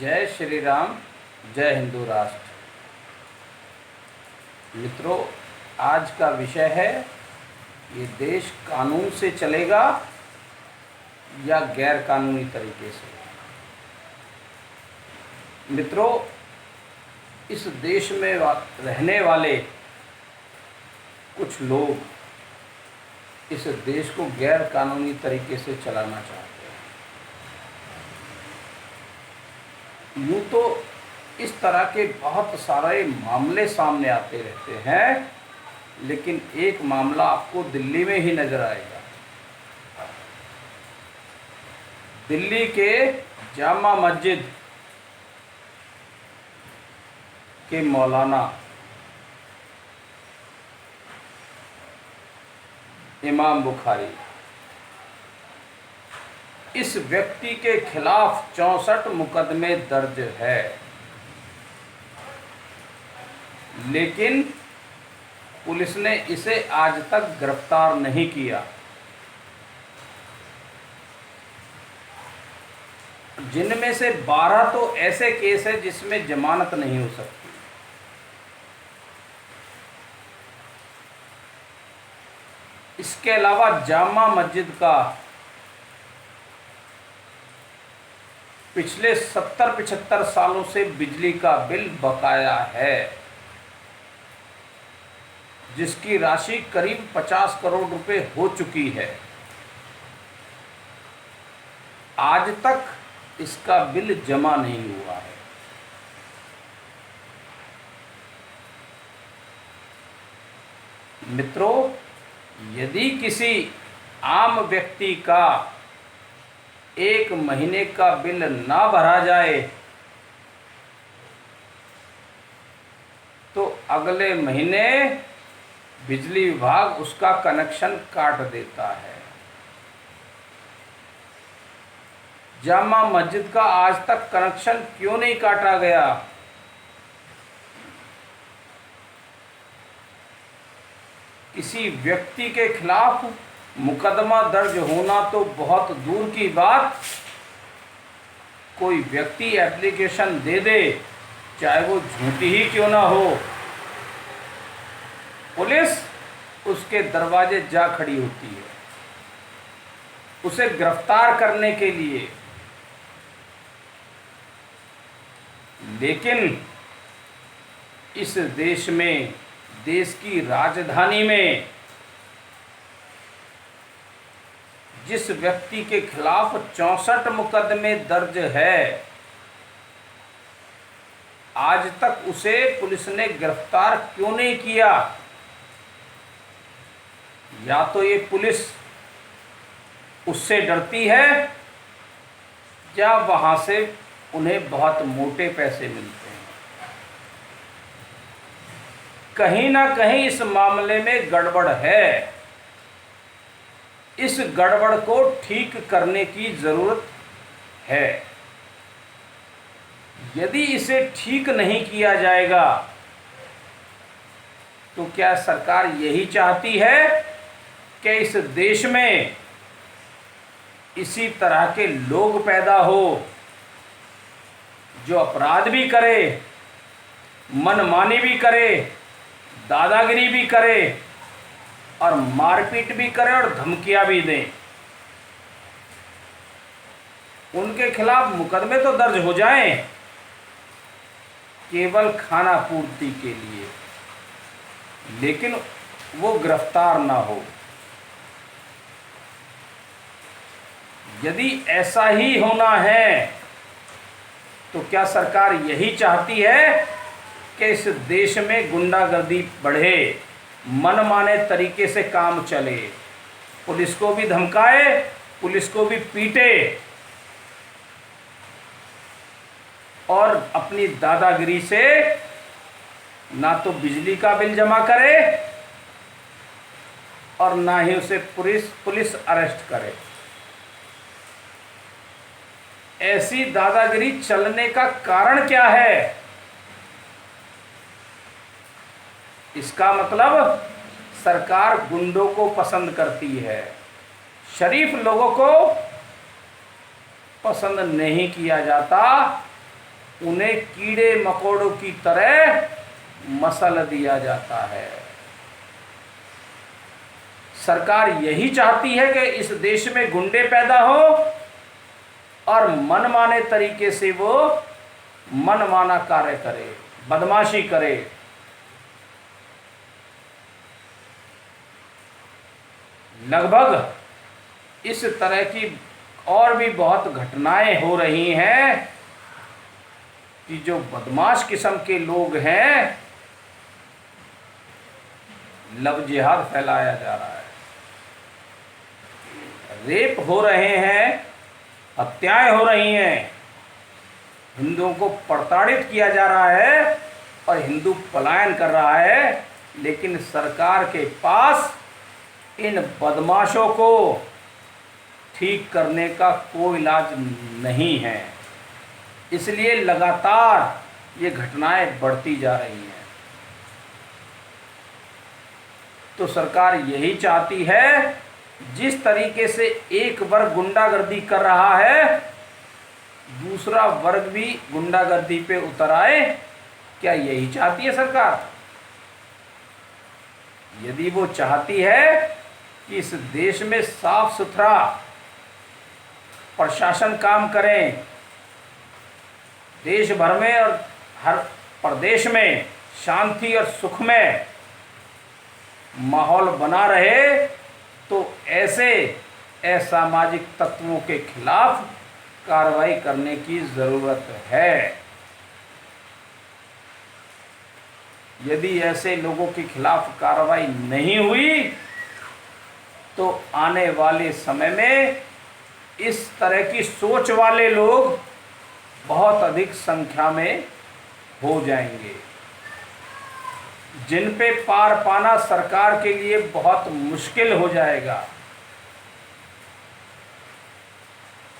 जय श्री राम, जय हिंदू राष्ट्र। मित्रों, आज का विषय है ये देश कानून से चलेगा या गैर कानूनी तरीके से। मित्रों, इस देश में रहने वाले कुछ लोग इस देश को गैर कानूनी तरीके से चलाना चाहते हैं। यूँ तो इस तरह के बहुत सारे मामले सामने आते रहते हैं, लेकिन एक मामला आपको दिल्ली में ही नज़र आएगा। दिल्ली के जामा मस्जिद के मौलाना इमाम बुखारी, इस व्यक्ति के खिलाफ 64 मुकदमे दर्ज है, लेकिन पुलिस ने इसे आज तक गिरफ्तार नहीं किया। जिनमें से 12 तो ऐसे केस है जिसमें जमानत नहीं हो सकती। इसके अलावा जामा मस्जिद का पिछले 70-75 सालों से बिजली का बिल बकाया है, जिसकी राशि करीब 50 करोड़ रुपए हो चुकी है। आज तक इसका बिल जमा नहीं हुआ है। मित्रों, यदि किसी आम व्यक्ति का 1 महीने का बिल ना भरा जाए तो अगले महीने बिजली विभाग उसका कनेक्शन काट देता है। जामा मस्जिद का आज तक कनेक्शन क्यों नहीं काटा गया? किसी व्यक्ति के खिलाफ मुकदमा दर्ज होना तो बहुत दूर की बात, कोई व्यक्ति एप्लीकेशन दे दे, चाहे वो झूठी ही क्यों ना हो, पुलिस उसके दरवाजे जा खड़ी होती है उसे गिरफ्तार करने के लिए। लेकिन इस देश में, देश की राजधानी में, जिस व्यक्ति के खिलाफ 64 मुकदमे दर्ज है, आज तक उसे पुलिस ने गिरफ्तार क्यों नहीं किया? या तो ये पुलिस उससे डरती है या वहां से उन्हें बहुत मोटे पैसे मिलते हैं। कहीं ना कहीं इस मामले में गड़बड़ है। इस गड़बड़ को ठीक करने की जरूरत है। यदि इसे ठीक नहीं किया जाएगा तो क्या सरकार यही चाहती है कि इस देश में इसी तरह के लोग पैदा हो जो अपराध भी करे, मनमानी भी करे, दादागिरी भी करे और मारपीट भी करे और धमकियां भी दें? उनके खिलाफ मुकदमे तो दर्ज हो जाएं, केवल खाना पूर्ति के लिए, लेकिन वो गिरफ्तार ना हो। यदि ऐसा ही होना है तो क्या सरकार यही चाहती है कि इस देश में गुंडागर्दी बढ़े, मनमाने तरीके से काम चले, पुलिस को भी धमकाए, पुलिस को भी पीटे और अपनी दादागिरी से ना तो बिजली का बिल जमा करे और ना ही उसे पुलिस अरेस्ट करे? ऐसी दादागिरी चलने का कारण क्या है? इसका मतलब सरकार गुंडों को पसंद करती है, शरीफ लोगों को पसंद नहीं किया जाता। उन्हें कीड़े मकोड़ों की तरह मसल दिया जाता है। सरकार यही चाहती है कि इस देश में गुंडे पैदा हो और मनमाने तरीके से वो मनमाना कार्य करे, बदमाशी करे। लगभग इस तरह की और भी बहुत घटनाएं हो रही हैं कि जो बदमाश किस्म के लोग हैं, लव जिहाद फैलाया जा रहा है, रेप हो रहे हैं, हत्याएं हो रही हैं, हिंदुओं को प्रताड़ित किया जा रहा है और हिंदू पलायन कर रहा है। लेकिन सरकार के पास इन बदमाशों को ठीक करने का कोई इलाज नहीं है, इसलिए लगातार ये घटनाएं बढ़ती जा रही हैं। तो सरकार यही चाहती है, जिस तरीके से एक वर्ग गुंडागर्दी कर रहा है, दूसरा वर्ग भी गुंडागर्दी पे उतर आए। क्या यही चाहती है सरकार? यदि वो चाहती है कि इस देश में साफ सुथरा प्रशासन काम करें, देश भर में और हर प्रदेश में शांति और सुखमय माहौल बना रहे, तो ऐसे असामाजिक तत्वों के खिलाफ कार्रवाई करने की ज़रूरत है। यदि ऐसे लोगों के खिलाफ कार्रवाई नहीं हुई तो आने वाले समय में इस तरह की सोच वाले लोग बहुत अधिक संख्या में हो जाएंगे, जिन पे पार पाना सरकार के लिए बहुत मुश्किल हो जाएगा।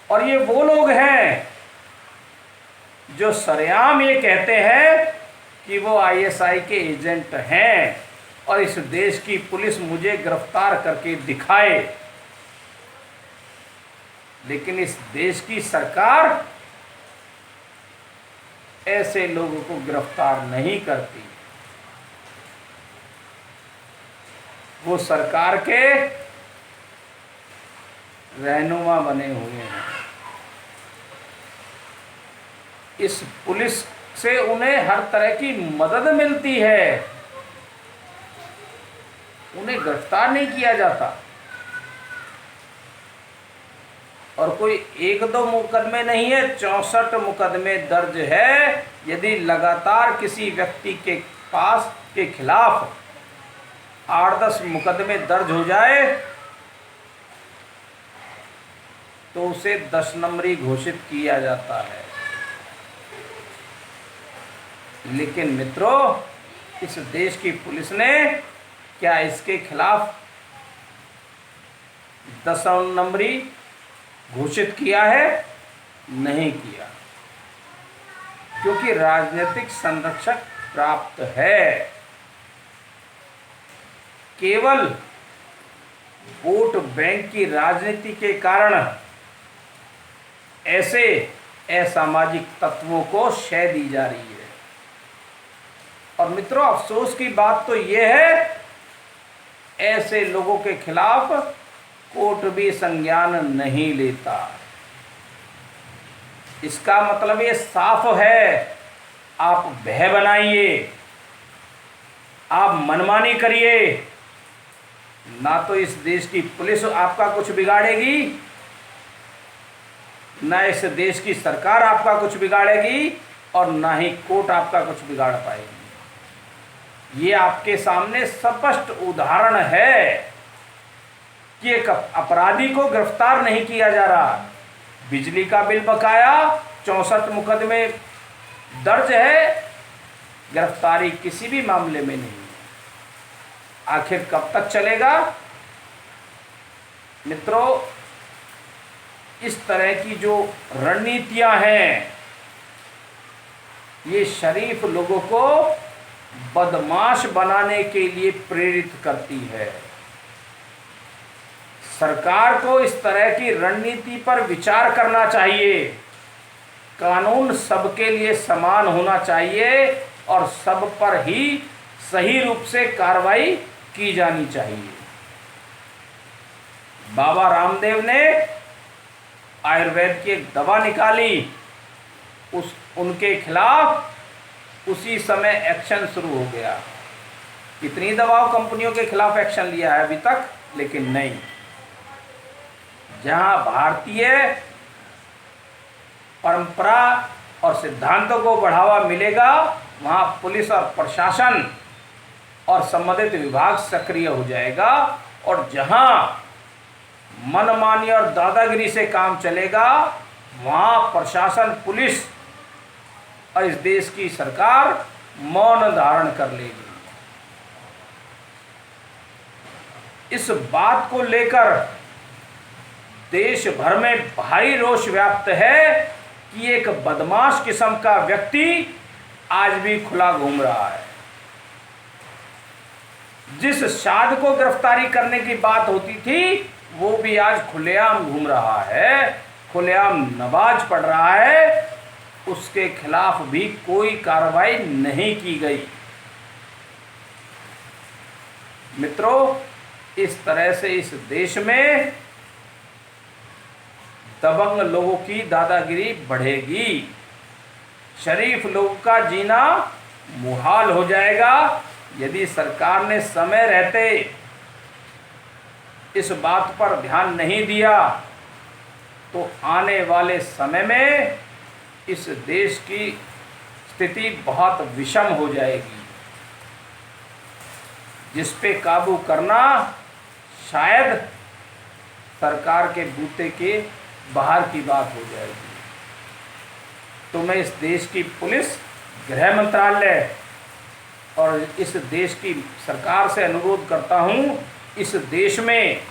और ये वो लोग हैं जो सरेआम ये कहते हैं कि वो आईएसआई के एजेंट हैं और इस देश की पुलिस मुझे गिरफ्तार करके दिखाए। लेकिन इस देश की सरकार ऐसे लोगों को गिरफ्तार नहीं करती। वो सरकार के रहनुमा बने हुए हैं। इस पुलिस से उन्हें हर तरह की मदद मिलती है, उन्हें गिरफ्तार नहीं किया जाता। और कोई एक दो मुकदमे नहीं है, 64 मुकदमे दर्ज है। यदि लगातार किसी व्यक्ति के पास के खिलाफ 8-10 मुकदमे दर्ज हो जाए तो उसे 10 नंबरी घोषित किया जाता है। लेकिन मित्रों, इस देश की पुलिस ने क्या इसके खिलाफ 10 नंबरी घोषित किया है? नहीं किया, क्योंकि राजनीतिक संरक्षक प्राप्त है। केवल वोट बैंक की राजनीति के कारण ऐसे असामाजिक तत्वों को शय दी जा रही है। और मित्रों, अफसोस की बात तो यह है, ऐसे लोगों के खिलाफ कोर्ट भी संज्ञान नहीं लेता। इसका मतलब ये साफ है, आप भय बनाइए, आप मनमानी करिए, ना तो इस देश की पुलिस आपका कुछ बिगाड़ेगी, ना इस देश की सरकार आपका कुछ बिगाड़ेगी, और ना ही कोर्ट आपका कुछ बिगाड़ पाएगी। ये आपके सामने स्पष्ट उदाहरण है कि एक अपराधी को गिरफ्तार नहीं किया जा रहा। बिजली का बिल बकाया, 64 मुकदमे दर्ज है, गिरफ्तारी किसी भी मामले में नहीं। आखिर कब तक चलेगा? मित्रों, इस तरह की जो रणनीतियां हैं, ये शरीफ लोगों को बदमाश बनाने के लिए प्रेरित करती है। सरकार को इस तरह की रणनीति पर विचार करना चाहिए। कानून सबके लिए समान होना चाहिए और सब पर ही सही रूप से कार्रवाई की जानी चाहिए। बाबा रामदेव ने आयुर्वेद की एक दवा निकाली, उनके खिलाफ उसी समय एक्शन शुरू हो गया। कितनी दवाओं कंपनियों के खिलाफ एक्शन लिया है अभी तक, लेकिन नहीं। जहां भारतीय परंपरा और सिद्धांतों को बढ़ावा मिलेगा, वहां पुलिस और प्रशासन और संबंधित विभाग सक्रिय हो जाएगा, और जहां मनमानी और दादागिरी से काम चलेगा, वहां प्रशासन, पुलिस और इस देश की सरकार मौन धारण कर लेगी। इस बात को लेकर देश भर में भारी रोष व्याप्त है कि एक बदमाश किस्म का व्यक्ति आज भी खुला घूम रहा है। जिस शाद को गिरफ्तारी करने की बात होती थी, वो भी आज खुलेआम घूम रहा है, खुलेआम नमाज पढ़ रहा है। उसके खिलाफ भी कोई कार्रवाई नहीं की गई। मित्रों, इस तरह से इस देश में दबंग लोगों की दादागिरी बढ़ेगी, शरीफ लोगों का जीना मुहाल हो जाएगा। यदि सरकार ने समय रहते इस बात पर ध्यान नहीं दिया, तो आने वाले समय में इस देश की स्थिति बहुत विषम हो जाएगी, जिस पे काबू करना शायद सरकार के बूते के बाहर की बात हो जाएगी। तो मैं इस देश की पुलिस, गृह मंत्रालय और इस देश की सरकार से अनुरोध करता हूं, इस देश में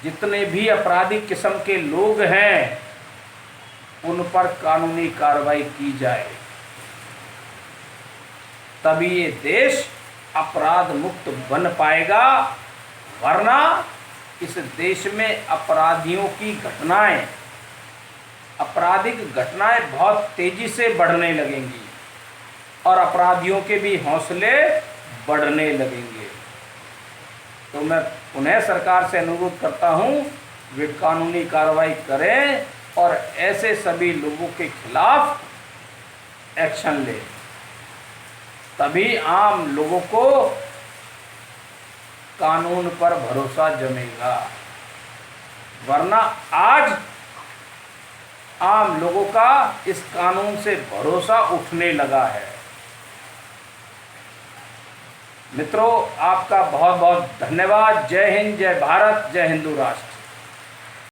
जितने भी आपराधिक किस्म के लोग हैं, उन पर कानूनी कार्रवाई की जाए, तभी ये देश अपराध मुक्त बन पाएगा। वरना इस देश में अपराधियों की घटनाएं, आपराधिक घटनाएं बहुत तेजी से बढ़ने लगेंगी और अपराधियों के भी हौसले बढ़ने लगेंगे। तो मैं पुनः सरकार से अनुरोध करता हूं, वे कानूनी कार्रवाई करें और ऐसे सभी लोगों के खिलाफ एक्शन लें, तभी आम लोगों को कानून पर भरोसा जमेगा। वरना आज आम लोगों का इस कानून से भरोसा उठने लगा है। मित्रों, आपका बहुत बहुत धन्यवाद। जय हिंद, जय भारत, जय हिंदू राष्ट्र।